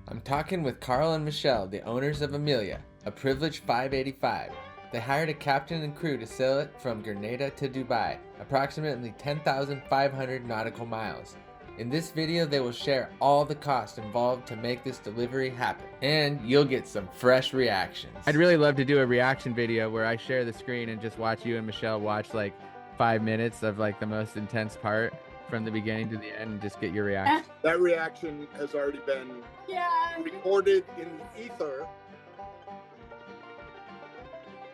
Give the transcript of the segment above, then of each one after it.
I'm talking with Karl and Michele, the owners of Amelia, a privileged 585. They hired a captain and crew to sail it from Grenada to Dubai, approximately 10,500 nautical miles. In this video, they will share all the costs involved to make this delivery happen, and you'll get some fresh reactions. I'd really love to do a reaction video where I share the screen and just watch you and Michele watch like 5 minutes of like the most intense part from the beginning to the end and just get your reaction. That reaction has already been recorded in the ether.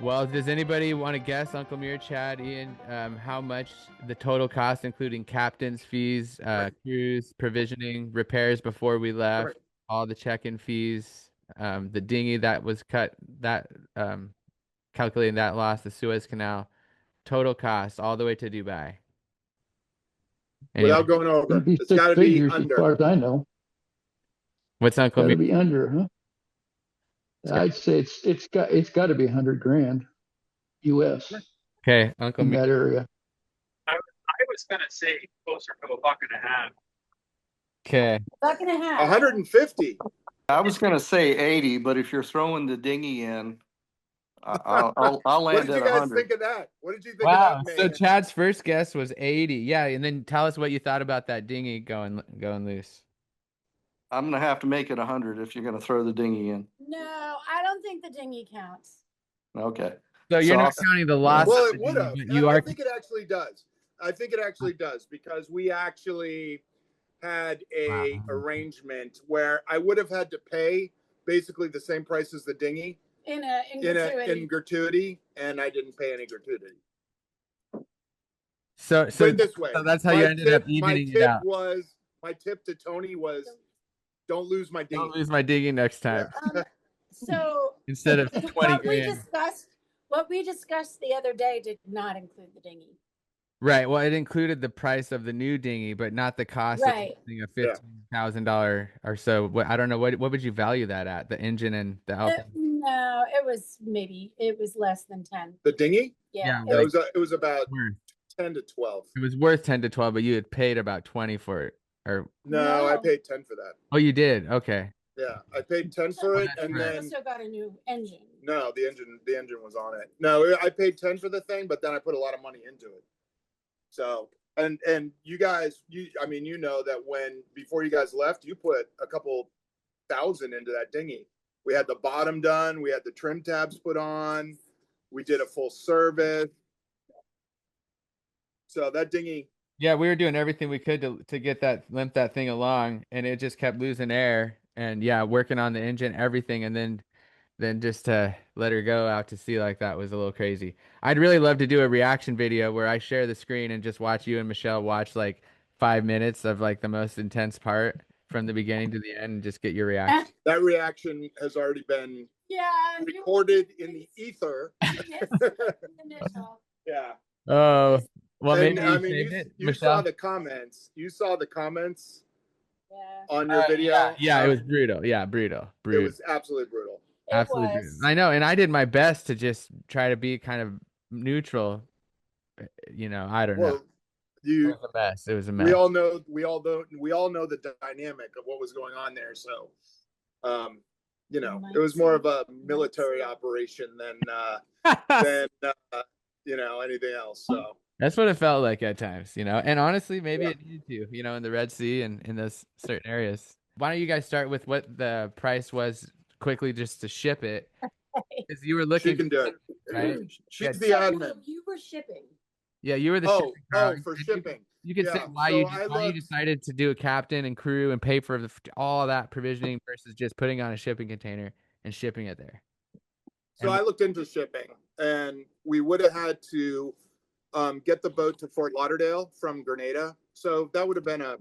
Well, does anybody want to guess, Uncle Mir, Chad, Ian, how much the total cost, including captain's fees, crews, provisioning, repairs before we left, all the check-in fees, the dinghy that was cut, that calculating that loss, the Suez Canal, total cost all the way to Dubai? Anyway. Without going over, it's got to be under. As far as I know. What's Uncle Mir? Got to be under, huh? I'd say it's got to be 100 grand US. Okay, Uncle in Mir. that area. I was gonna say closer to $1.50. Okay. $1.50. 150. I was gonna say 80, but if you're throwing the dinghy in, I'll land at 100. What did you guys think of that? What did you think Wow. of that, So man? Chad's first guess was 80. Yeah, and then tell us what you thought about that dinghy going loose. I'm gonna have to make it 100 if you're gonna throw the dinghy in. No, I don't think the dinghy counts. Okay. So you're not counting the loss. Well, of it the would have. dinghy, but I think it actually does. I think it actually does because we actually had a arrangement where I would have had to pay basically the same price as the dinghy In gratuity, and I didn't pay any gratuity. So Put it this way, so that's how you ended up evening it out. My tip to Tony was, don't lose my dinghy. Don't lose my dinghy next time. So Instead of 20 grand. What we discussed the other day did not include the dinghy. Right. Well, it included the price of the new dinghy, but not the cost of a $15,000 or so. I don't know what would you value that at? The engine and the outfit? No, it was less than 10. The dinghy? Yeah. It was about 10 to 12. It was worth 10 to 12, but you had paid about 20 for it. Or no, I paid 10 for that. Oh, you did? Okay. Yeah, I paid 10 for it, and then also got a new engine. No, the engine was on it. No, I paid 10 for the thing, but then I put a lot of money into it. So, and you guys, you know that before you guys left, you put a couple thousand into that dinghy. We had the bottom done, we had the trim tabs put on, we did a full service. So that dinghy. Yeah, we were doing everything we could to get limp that thing along, and it just kept losing air. And yeah, working on the engine, everything, and then just to let her go out to sea like that was a little crazy. I'd really love to do a reaction video where I share the screen and just watch you and Michele watch like 5 minutes of like the most intense part from the beginning to the end and just get your reaction. That reaction has already been recorded in the ether. Yeah. Oh, well, and, maybe you saw the comments. You saw the comments on your video. Yeah, it was brutal. Yeah, brutal. It was absolutely brutal. Absolutely brutal. I know, and I did my best to just try to be kind of neutral. I don't know. It was a mess. It was a mess. We all know the dynamic of what was going on there. So, it was more of a military operation than anything else. So that's what it felt like at times, and honestly, maybe it needed to, in the Red Sea and in those certain areas. Why don't you guys start with what the price was quickly just to ship it? Because you were looking. She can do it, right? She's the admin. You were shipping. Yeah, you were the shipping. For shipping. You can say why you decided to do a captain and crew and pay for all of that provisioning versus just putting on a shipping container and shipping it there. So I looked into shipping, and we would have had to get the boat to Fort Lauderdale from Grenada. So that would have been a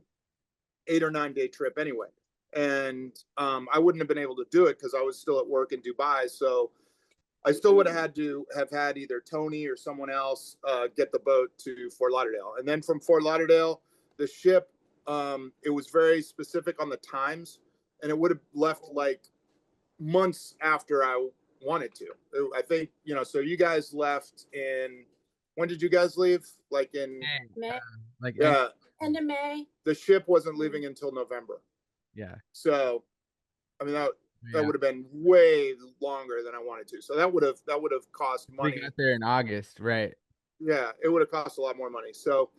8 or 9 day trip anyway. And I wouldn't have been able to do it because I was still at work in Dubai. So I still would have had to have had either Tony or someone else get the boat to Fort Lauderdale. And then from Fort Lauderdale, the ship, it was very specific on the times, and it would have left like months after I wanted to. I think, so you guys left when did you guys leave? Like in May. Yeah. End of May. The ship wasn't leaving until November. Yeah. So I mean, that Yeah. would have been way longer than I wanted to. So that would have cost We money. got there in August, right? Yeah, it would have cost a lot more money. So,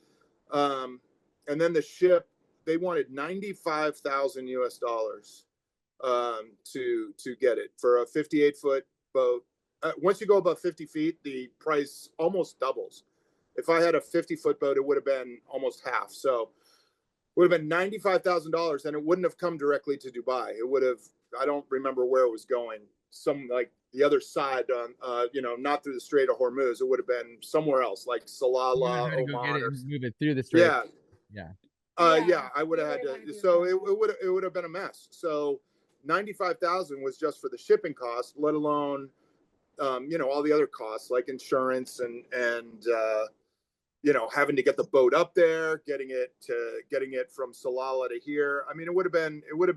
and then the ship, they wanted 95,000 US dollars to get it for a 58-foot boat. Once you go above 50 feet, the price almost doubles. If I had a 50-foot boat, it would have been almost half. So it would have been $95,000, and it wouldn't have come directly to Dubai. It would have, I don't remember where it was going. Some like the other side on, not through the Strait of Hormuz. It would have been somewhere else, like Salalah, Go get Oman, it or and move it through the strait. yeah, Yeah. I would have had to. So it would have been a mess. So 95,000 was just for the shipping cost, let alone, all the other costs like insurance and having to get the boat up there, getting it from Salalah to here. I mean, it would have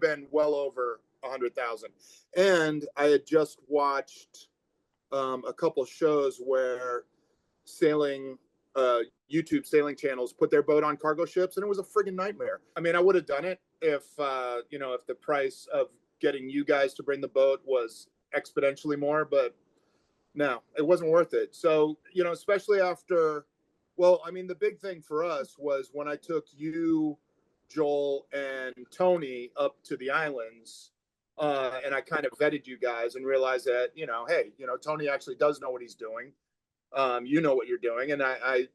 been well over 100,000. And I had just watched a couple shows where sailing YouTube sailing channels put their boat on cargo ships, and it was a friggin' nightmare. I mean, I would have done it if if the price of getting you guys to bring the boat was exponentially more, but no, it wasn't worth it. So, especially after, well, I mean, the big thing for us was when I took you, Joel, and Tony up to the islands, and I kind of vetted you guys and realized that, hey, Tony actually does know what he's doing. You know what you're doing, and I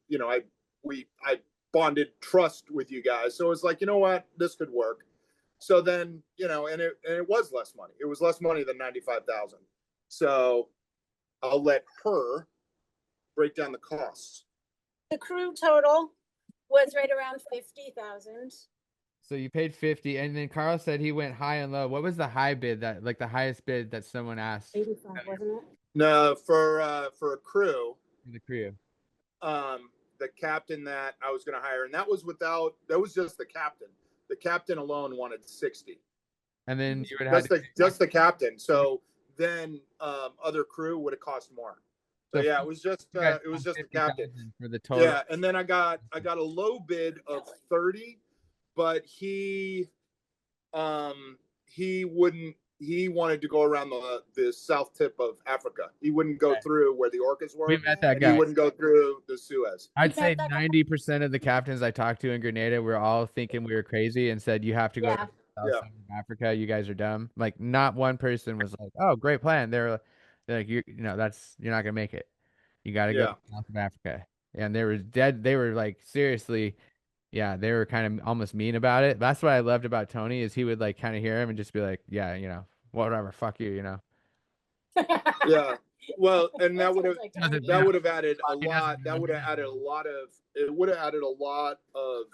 bonded trust with you guys. So it's like, you know what, this could work. So then, and it was less money. It was less money than 95,000. So I'll let her break down the costs. The crew total was right around 50,000. So you paid 50, and then Carl said he went high and low. What was the high bid like the highest bid that someone asked? 85, wasn't it? No, for a crew, The crew. the captain that I was going to hire, and that was just the captain. The captain alone wanted 60. And then you would have just the captain. So then other crew would have cost more. So yeah, it was just the captain for the total. Yeah, and then I got a low bid of 30, but he wanted to go around the south tip of Africa. He wouldn't go through where the orcas were. We met that guy. He wouldn't go through the Suez. I'd say 90% of the captains I talked to in Grenada were all thinking we were crazy and said, you have to go to South Side of Africa. You guys are dumb. Like, not one person was like, oh, great plan. They're like, you're not gonna make it. You got to go south of Africa. And they were dead. They were like, seriously. Yeah, they were kind of almost mean about it. That's what I loved about Tony is he would like kind of hear him and just be like, yeah, whatever, fuck you, Yeah. Well, and that would have added a He lot. doesn't That would have added a lot of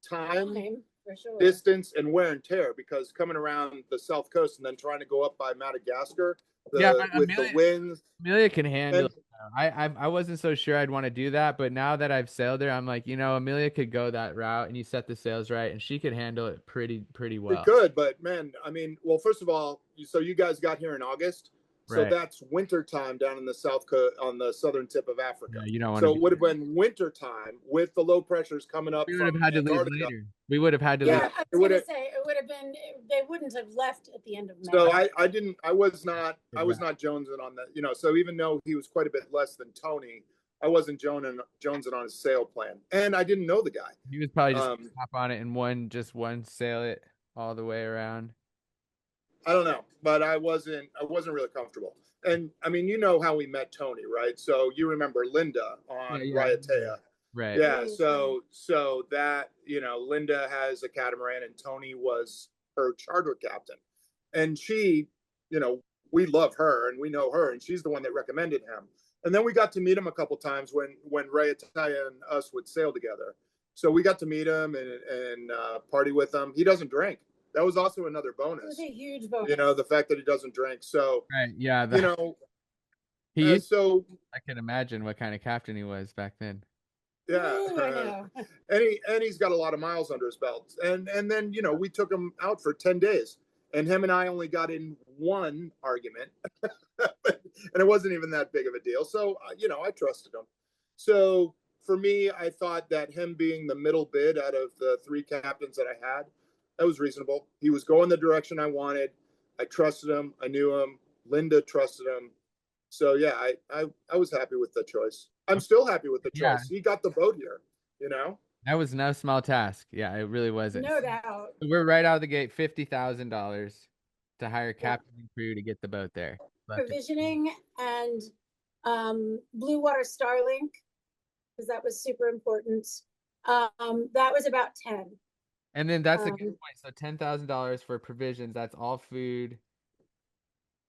time, For sure. distance, and wear and tear, because coming around the south coast and then trying to go up by Madagascar with the winds. Amelia can handle it. I wasn't so sure I'd want to do that, but now that I've sailed there, I'm like, Amelia could go that route and you set the sails right and she could handle it pretty well. It could, but man, I mean, well, first of all, so you guys got here in August. So that's winter time down in the south coast on the southern tip of Africa. Yeah, you don't want so it would have been winter time with the low pressures coming up. We would have had to leave later. We would have had to leave. I was going to say it would have been. They wouldn't have left at the end of May. So I was not jonesing on that. So even though he was quite a bit less than Tony, I wasn't jonesing on his sail plan, and I didn't know the guy. He was probably just hop on it and one sail it all the way around. I don't know, but I wasn't really comfortable. And I mean, how we met Tony, right? So you remember Linda on Raiatea. Right. Yeah. So that, Linda has a catamaran and Tony was her charter captain. And she, we love her and we know her, and she's the one that recommended him. And then we got to meet him a couple times when Raiatea and us would sail together. So we got to meet him and party with him. He doesn't drink. That was also another bonus. It was a huge bonus. The fact that he doesn't drink. So, right, yeah. I can imagine what kind of captain he was back then. Yeah. And he's got a lot of miles under his belt. And then, we took him out for 10 days. And him and I only got in one argument. And it wasn't even that big of a deal. So, I trusted him. So for me, I thought that him being the middle bid out of the three captains that I had, that was reasonable. He was going the direction I wanted. I trusted him. I knew him. Linda trusted him. So yeah, I was happy with the choice. I'm still happy with the Yeah. choice. He got the boat here, you know? That was no small task. Yeah, it really wasn't. No doubt. So we're right out of the gate, $50,000 to hire captain and crew to get the boat there. Provisioning and Blue Water Starlink, because that was super important. That was about 10. And then that's a good point. So $10,000 for provisions. That's all food,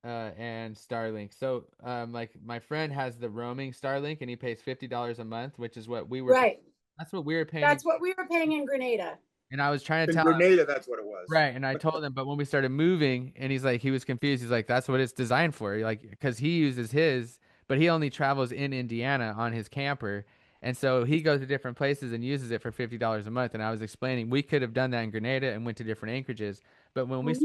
and Starlink. So, like my friend has the roaming Starlink, and he pays $50 a month, which is what we were. Right. That's what we were paying. That's what we were paying in Grenada. And I was trying to In tell him, Grenada, that's what it was. right. And I told him, but when we started moving, and he's like, he was confused. He's like, that's what it's designed for. Like, because he uses his, but he only travels in Indiana on his camper. And so he goes to different places and uses it for $50 a month. And I was explaining we could have done that in Grenada and went to different anchorages. But when we,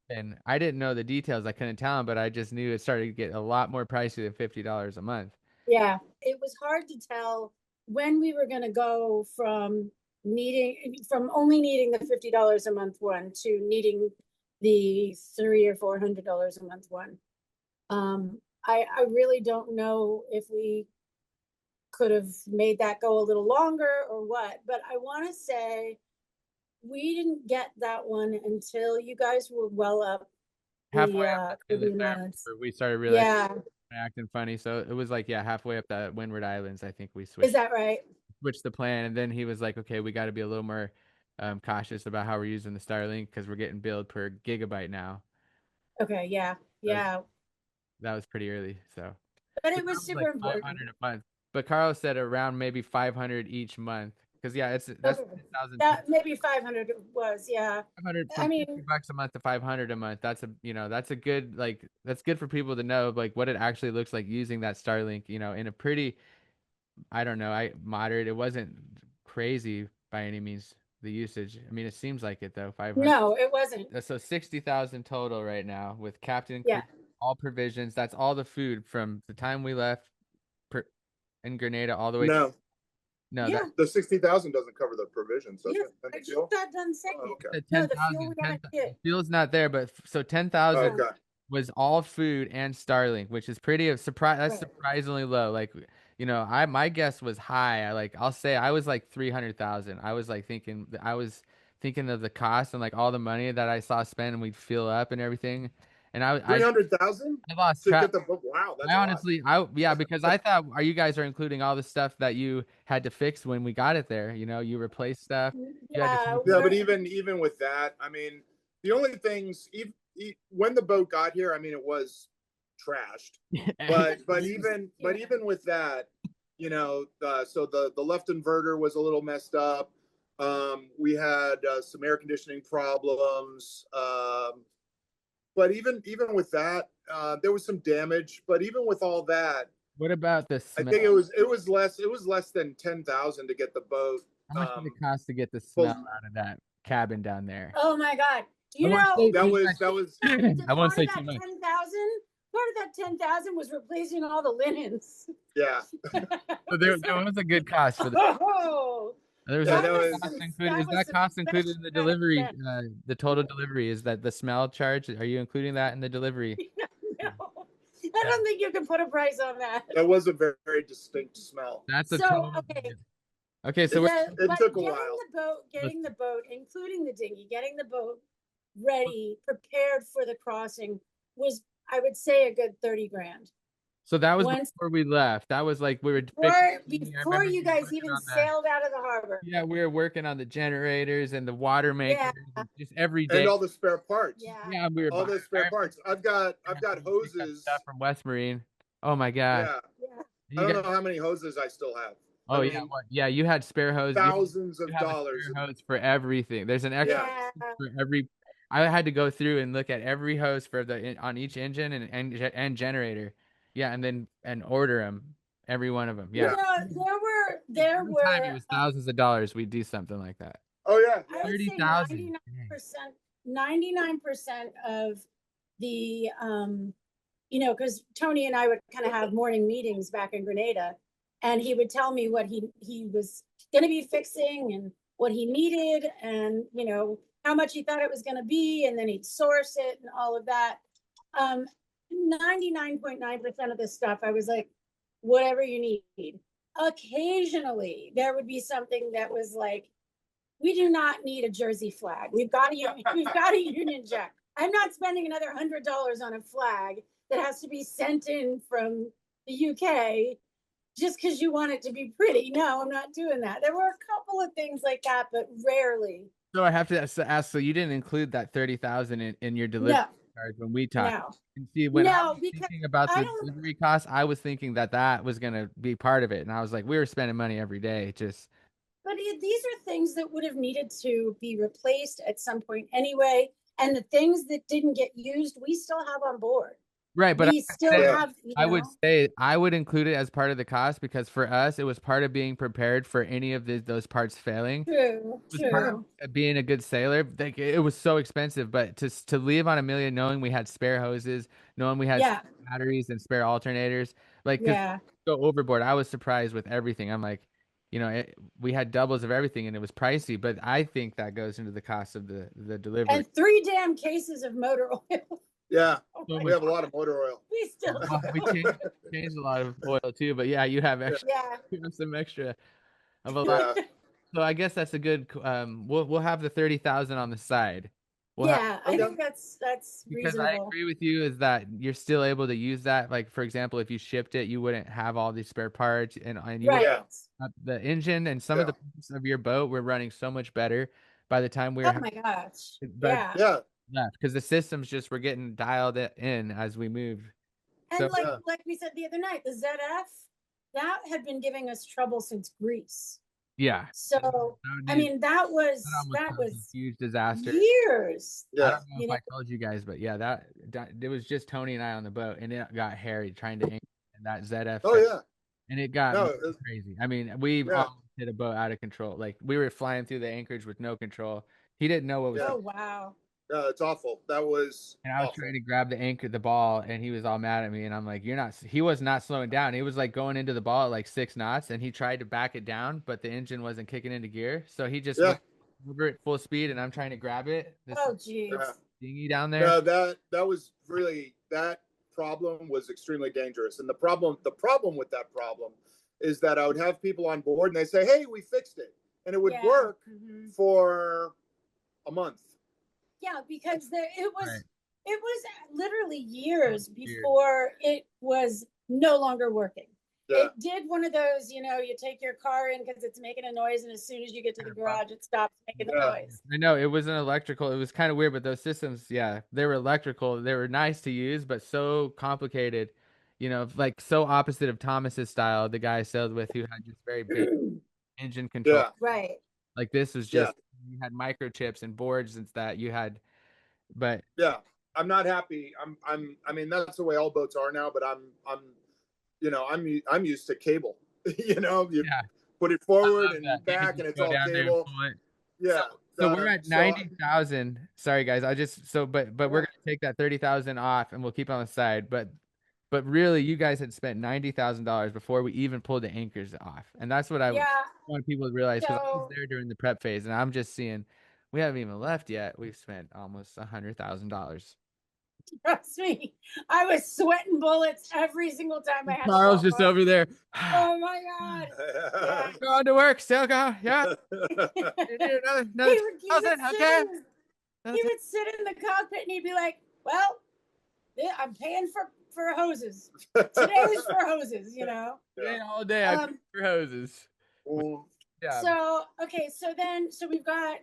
and I didn't know the details, I couldn't tell him, but I just knew it started to get a lot more pricey than $50 a month. Yeah, it was hard to tell when we were going to go from only needing the $50 a month one to needing the $300 or $400 a month one. I really don't know if we could have made that go a little longer or what, but I want to say we didn't get that one until you guys were well up Halfway up in the Caribbean Islands. we started realizing Yeah, acting funny. So it was like, yeah, halfway up the Windward Islands, I think we switched is that right? the plan. And then he was like, okay, we got to be a little more cautious about how we're using the Starlink because we're getting billed per gigabyte now. Okay, yeah, yeah. That was pretty early. So, But that it was super like important. 500 a month. But Carl said around maybe 500 each month. Because yeah, that's Okay. 10,000. That maybe 500 was, yeah. 500 I from mean- $50 a month to 500 a month. That's that's a good, like, that's good for people to know, like, what it actually looks like using that Starlink, in a pretty, I don't know, moderate. It wasn't crazy by any means, the usage. I mean, it seems like it though. 500. No, it wasn't. So 60,000 total right now with captain, Yeah. crew, all provisions. That's all the food from the time we left in Grenada all the way. No, No, Yeah. the 60,000 doesn't cover the provisions, does Yeah, it? And I the just fuel? got done saying Oh, it. okay. No, the 10,000. fuel we gotta 10,000 get. fuel's not there, but so 10,000 Okay. was all food and Starlink, which is pretty of surprise. That's Right. surprisingly low. Like, my guess was high. I'll say I was like 300,000. I was thinking of the cost and like all the money that I saw spent and we'd fill up and everything. And I 300,000 lost to track. get the book. Wow, that's I a lot. honestly, because I thought you guys are including all the stuff that you had to fix when we got it there. You replaced stuff. You had to Yeah, Yeah, but even with that, I mean, the only things when the boat got here, I mean, it was trashed. But even with that, so the left inverter was a little messed up. We had some air conditioning problems. But even with that, there was some damage. But even with all that, what about the I smell? think it was less than 10,000 to get the boat. How much did it cost to get the smell out of that cabin down there? Oh my God. I won't say That too was much. that was I won't say too Part of much. that 10,000, part of that 10,000 was replacing all the linens. yeah. So there was a good cost for that. Oh, There was Yeah, a that was- cost included. that Is was that some cost included in the special delivery? kind The total delivery, is that the smell charge? Are you including that in the delivery? no. I don't think you can put a price on that. That was a very, very distinct smell. That's a So, total. okay. Okay, so It But took a getting while. getting the boat, including the dinghy, getting the boat ready, prepared for the crossing was, I would say, a good 30 grand. so that was Once- before we left. That was like we were Before, I before remember you we guys working even on the- sailed out of the harbor. Yeah, we were working on the generators and the water makers, and just every day. And all the spare parts. Yeah. Yeah, we were All the buying spare parts. I've got hoses. stuff from West Marine. Oh my god. Yeah. Yeah. You I don't guys- know how many hoses I still have. Oh I yeah, mean, what? Yeah, you had spare hose. You thousands of have a dollars. spare hose for everything. There's an extra Yeah. for every. I had to go through and look at every hose for on each engine and generator. Yeah, and order them, every one of them. Yeah. There Every time it were was thousands of dollars. We'd do something like that. Oh yeah. I would say 30,000. 99% of the because Tony and I would kind of have morning meetings back in Grenada, and he would tell me what he was going to be fixing and what he needed, and how much he thought it was going to be, and then he'd source it and all of that. 99.9% of this stuff, I was like, whatever you need. Occasionally, there would be something that was like, we do not need a Jersey flag. We've got a Union Jack. I'm not spending another $100 on a flag that has to be sent in from the UK just because you want it to be pretty. No, I'm not doing that. There were a couple of things like that, but rarely. So I have to ask. So you didn't include that 30,000 in your delivery No, charge when we talked. no, And see, when I no, was because thinking about I the don't. delivery costs, I was thinking that was gonna be part of it, and I was like, we were spending money every day. Just But these are things that would have needed to be replaced at some point anyway. And the things that didn't get used, we still have on board. right, but We still Yeah. have, I would say I would include it as part of the cost because for us, it was part of being prepared for any of those parts failing. true, It was part true. of being a good sailor. Like it was so expensive, but to leave on Amelia knowing we had spare hoses, knowing we had Yeah, spare batteries and spare alternators, like 'cause yeah. go overboard. I was surprised with everything. I'm like, we had doubles of everything and it was pricey, but I think that goes into the cost of the delivery. And 3 damn cases of motor oil. Yeah, Oh So my we have a God. lot of motor oil. We still. Well, we changed a lot of oil too, but yeah, you have extra, Yeah. you have some extra of a lot. Yeah. So I guess that's a good. We'll have the 30,000 on the side. We'll have, Yeah, I Okay. think that's because I reasonable. agree with you is that you're still able to use that. Like for example, if you shipped it, you wouldn't have all these spare parts, and you Right. Yeah. the engine and some of the parts of your boat were running so much better by the time we were Oh my gosh. but Yeah. Yeah. left because the systems just were getting dialed in as we moved. And So Yeah. like we said the other night, the ZF, that had been giving us trouble since Greece. yeah, So that I mean that was almost was a huge disaster. years. I Yeah. don't know if I told you guys, but yeah, that it was just Tony and I on the boat, and it got hairy trying to anchor in that ZF. Oh yeah. And it got No, it's- crazy. I mean, we Yeah. almost hit a boat out of control. Like we were flying through the anchorage with no control. He didn't know what was Yeah. Oh wow. No, it's awful. That was and I was awful. trying to grab the ball, and he was all mad at me. And I'm like, "You're not." He was not slowing down. He was like going into the ball at like 6 knots, and he tried to back it down, but the engine wasn't kicking into gear. So he just Yeah. went over at full speed, and I'm trying to grab it. This Oh geez. Yeah. dinghy down there. No, that was really, that problem was extremely dangerous. And the problem with that problem is that I would have people on board and they say, "Hey, we fixed it," and it would Yeah. work Mhm. for a month. Yeah, because it was Right. it was literally years Years. before it was no longer working. Yeah. It did one of those, you take your car in because it's making a noise, and as soon as you get to the garage, it stops making the Yeah. noise. I know it wasn't electrical. It was kind of weird, but those systems, yeah, they were electrical. They were nice to use, but so complicated. Like so opposite of Thomas's style, the guy I sailed with who had just very big engine control. Yeah. Right. Like this was Yeah. just you had microchips and boards and that you had, but Yeah. I'm not happy. I mean, that's the way all boats are now, but I'm used to cable. You yeah, put it I forward love and that. You back can and just it's go all down there and cable. pull it. Yeah. So we're at so 90,000. Sorry guys, but we're gonna take that 30,000 off and we'll keep it on the side. But really, you guys had spent $90,000 before we even pulled the anchors off, and that's what I Yeah. want people to realize because I was So there during the prep phase, and I'm just seeing we haven't even left yet. We've spent almost $100,000. trust me, I was sweating bullets every single time I had. Carl's to just over there. Oh my God. Yeah. Going to work, still go. Yeah. You need another He would thousand, sit okay. he would sit in the cockpit and he'd be like, "Well, I'm paying for hoses. Today's for hoses, Today all day I Um, paid for hoses. Well, Yeah. So okay, so we've got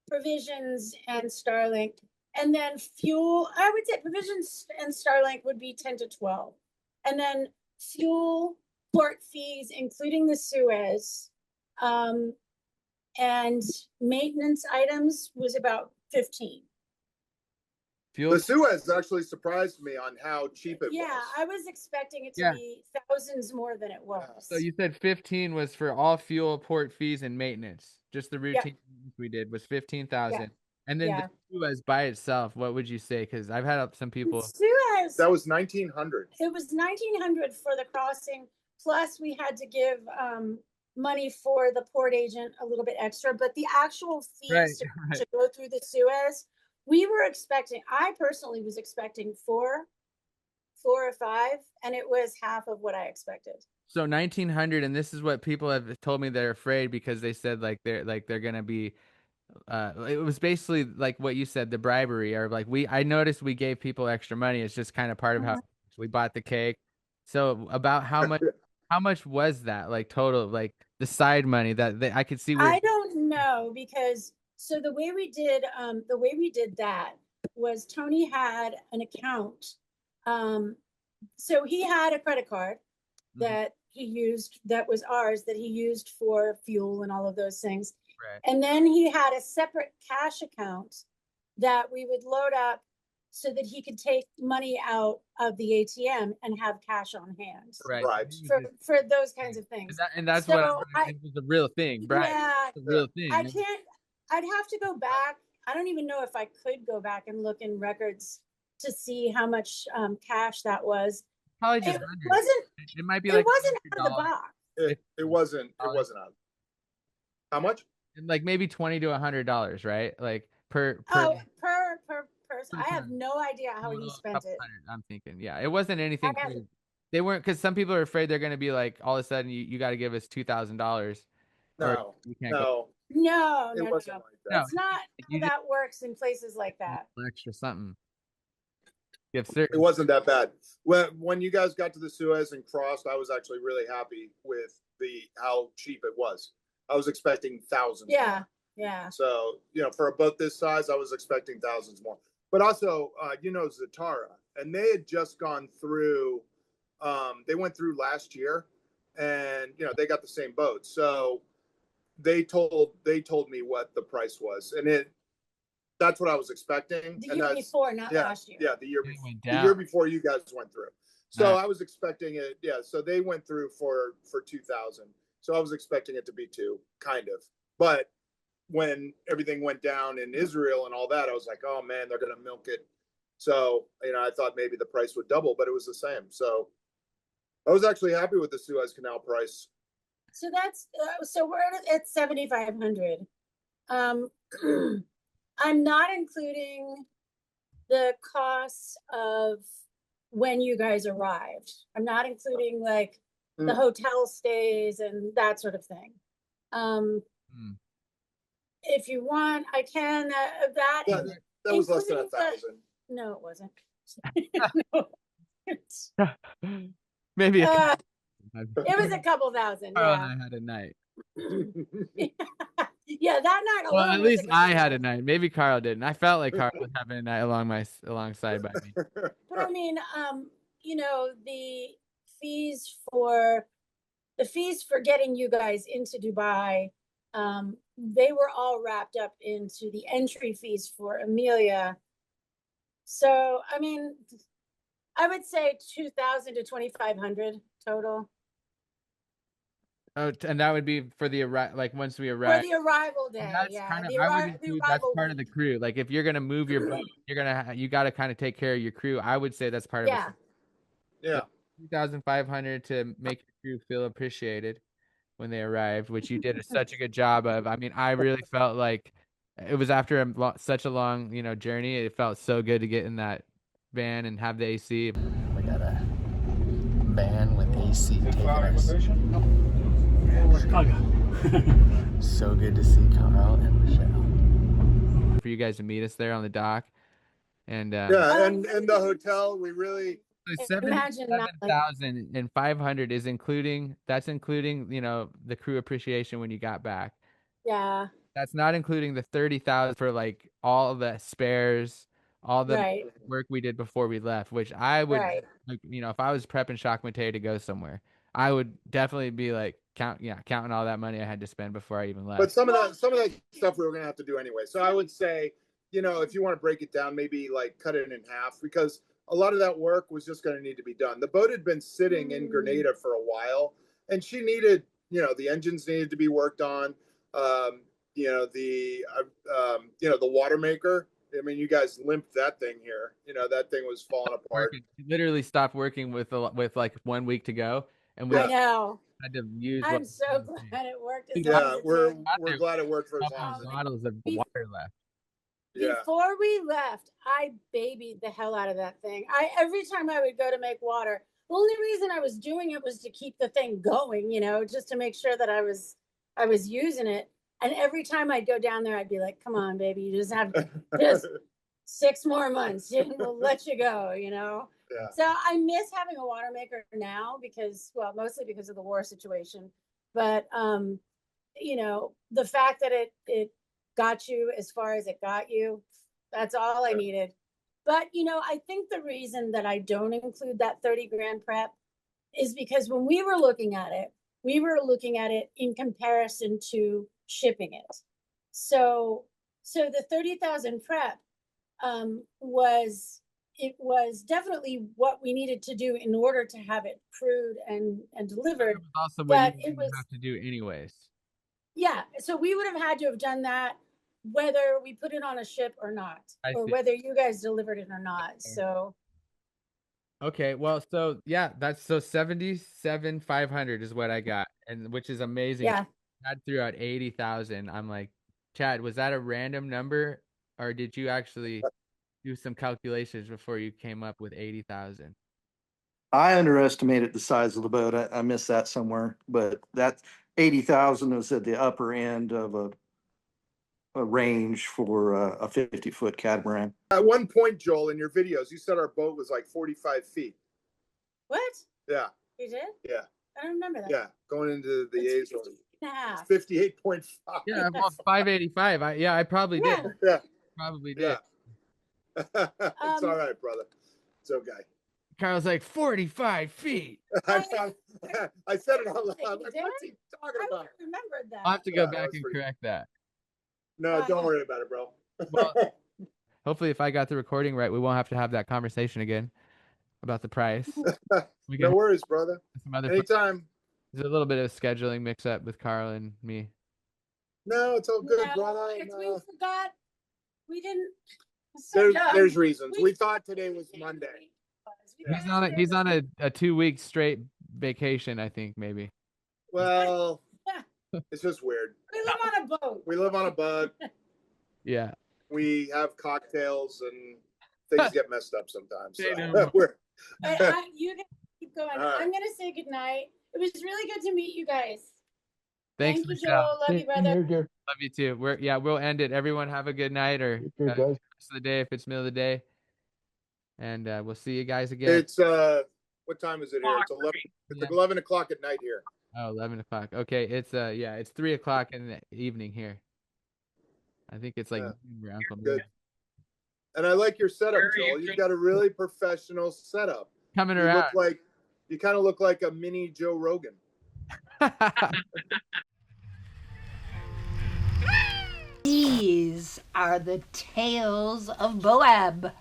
provisions and Starlink, and then fuel. I would say provisions and Starlink would be 10 to 12, and then fuel, port fees, including the Suez, and maintenance items was about 15. Fuel. the Suez actually surprised me on how cheap it Yeah, was. I was expecting it to Yeah. be thousands more than it was. So you said 15 was for all fuel, port fees, and maintenance. Just the routine we did was 15,000. And then Yeah. the Suez by itself, what would you say? Because I've had some people. Suez. That was 1900. It was 1900 for the crossing. Plus, we had to give money for the port agent a little bit extra, but the actual Right, fees right. to go through the Suez, we were expecting, I personally was expecting four or five, and it was half of what I expected. So 1900, and this is what people have told me they're afraid because they said they're gonna be. It was basically like what you said, the bribery, or like I noticed we gave people extra money. It's just kind of part of how we bought the cake. So about how much was that, like total, like the side money that I could see I don't know, because so the way we did that was Tony had an account. So he had a credit card that he used, that was ours, that he used for fuel and all of those things. Right. And then he had a separate cash account that we would load up so that he could take money out of the ATM and have cash on hand. Right. For those kinds of things. And that's So what it was the real thing, right? Yeah, The real thing. I can't, I'd have to go back. I don't even know if I could go back and look in records to see how much cash that was. Probably just It hundreds. wasn't, It might be it like wasn't out of the $100. box. It wasn't out. How much? Like maybe $20 to $100, right? Like per Oh, per person. I have person. no idea how he spent it. I'm thinking, yeah, it wasn't anything I have- crazy. They weren't, because some people are afraid they're going to be like, all of a sudden you got to give us $2,000. No, You can't go. No, it wasn't like that. It's not how that works in places like that. Extra something. It wasn't that bad. When you guys got to the Suez and crossed, I was actually really happy with how cheap it was. I was expecting thousands. Yeah, yeah. So, for a boat this size, I was expecting thousands more. But also, Zatara, and they had just gone through, they went through last year, and, they got the same boat. So they told me what the price was, and that's what I was expecting. The year before, not last year. Yeah, the year before you guys went through. So I was expecting it. Yeah, so they went through for 2,000. So I was expecting it to be 2, kind of. But when everything went down in Israel and all that, I was like, oh man, they're gonna milk it. So I thought maybe the price would double, but it was the same. So I was actually happy with the Suez Canal price. So that's so we're at 7,500. I'm not including the costs of when you guys arrived. I'm not including like the hotel stays and that sort of thing. If you want, I can. That was less than 1,000. No, it wasn't. Maybe it was a couple thousand. Carl Yeah. and I had a night. Yeah, that night alone. Well, at least I had a night. Maybe Carl didn't. I felt like Carl was having a night alongside by me. But I mean, the fees for getting you guys into Dubai, they were all wrapped up into the entry fees for Amelia. So, I mean, I would say 2,000 to 2,500 total. Oh, and that would be for the once we arrive. For the arrival day, that's yeah. kind of, I would include, that's part of the crew. Like if you're gonna move your boat, you got to kind of take care of your crew. I would say that's part of it. Yeah. 2,500 to make your crew feel appreciated when they arrived, which you did such a good job of. I mean, I really felt like it was after such a long, journey. It felt so good to get in that van and have the AC. We got a van with AC taking us. So good to see Karl and Michele. For you guys to meet us there on the dock, and and the hotel, we really. 7,500 is including. That's including the crew appreciation when you got back. Yeah. That's not including the 30,000 for like all the spares, all the work we did before we left. Which I would, if I was prepping Shock Matei to go somewhere, I would definitely be like counting all that money I had to spend before I even left. But some of that stuff we were gonna have to do anyway. So I would say, if you want to break it down, maybe like cut it in half, because a lot of that work was just going to need to be done. The boat had been sitting in Grenada for a while, and she needed, the engines needed to be worked on. The water maker. I mean, you guys limped that thing here. That thing was falling apart. It literally stopped working with like 1 week to go, and we I know. had to use. I'm what so we had. glad it worked as Yeah, long Yeah, as it we're did. we're glad it worked for as Couple long as it did. bottles of Be- water left. Yeah. Before we left, I babied the hell out of that thing. Every time I would go to make water, the only reason I was doing it was to keep the thing going, just to make sure that I was using it. And every time I'd go down there, I'd be like, "Come on, baby, you just have just 6 more months, and we'll let you go." Yeah. So I miss having a water maker now because, well, mostly because of the war situation, but the fact that it got you as far as it got you, that's all I needed. But I think the reason that I don't include that 30 grand prep is because when we were looking at it in comparison to shipping it. So the 30,000 prep was definitely what we needed to do in order to have it crewed and delivered. It was also what But you didn't have to do anyways. Yeah, so we would have had to have done that whether we put it on a ship or not, I or see. whether you guys delivered it or not. So Okay, well, so yeah, that's so 77,500 is what I got, and which is amazing. yeah, Chad threw out 80,000. I'm like, Chad, was that a random number, or did you actually do some calculations before you came up with 80,000? I underestimated the size of the boat. I missed that somewhere, but that 80,000 was at the upper end of a range for a 50-foot catamaran. At one point, Joel, in your videos, you said our boat was like 45 feet. what Yeah, you did? yeah, I don't remember that. yeah. Going into the It's Azores. 50.5. 58.5. Yeah, well, 585. I probably did. Yeah. Yeah. Probably did. Yeah. It's all right, brother. It's okay. Carl's like 45 feet. I said it out loud. I'm like, Did what's he talking I about? remembered that. I'll have to go Yeah, that back was and pretty- correct that. No, don't worry about it, bro. Well, hopefully, if I got the recording right, we won't have to have that conversation again about the price. We No can worries, brother. have some other. Anytime. There's a little bit of scheduling mix up with Carl and me. No, it's all good, No, brother. we No. forgot. We didn't. So There's reasons. We thought today was Monday. He's on a 2-week straight vacation, I think, maybe. Well, it's just weird. We live on a boat. We live on a boat. Yeah. We have cocktails and things get messed up sometimes. Say So no more. we're But you guys keep going. All right. I'm gonna say goodnight. It was really good to meet you guys. Thanks, Thank you, Michelle. Joel. Love you, Same brother. here, dear. Love you too. We'll end it. Everyone have a good night or Take care, guys. rest of the day if it's middle of the day. And we'll see you guys again. it's what time is it here? It's 11. It's 11 o'clock at night here. Oh, 11 o'clock. Okay, it's 3 o'clock in the evening here. I think it's like Yeah. noon where Uncle Good. Moon. And I like your setup, Very Joel. You've interesting. got a really professional setup. Coming You around. kind of look like a mini Joe Rogan. These are the tales of Boab.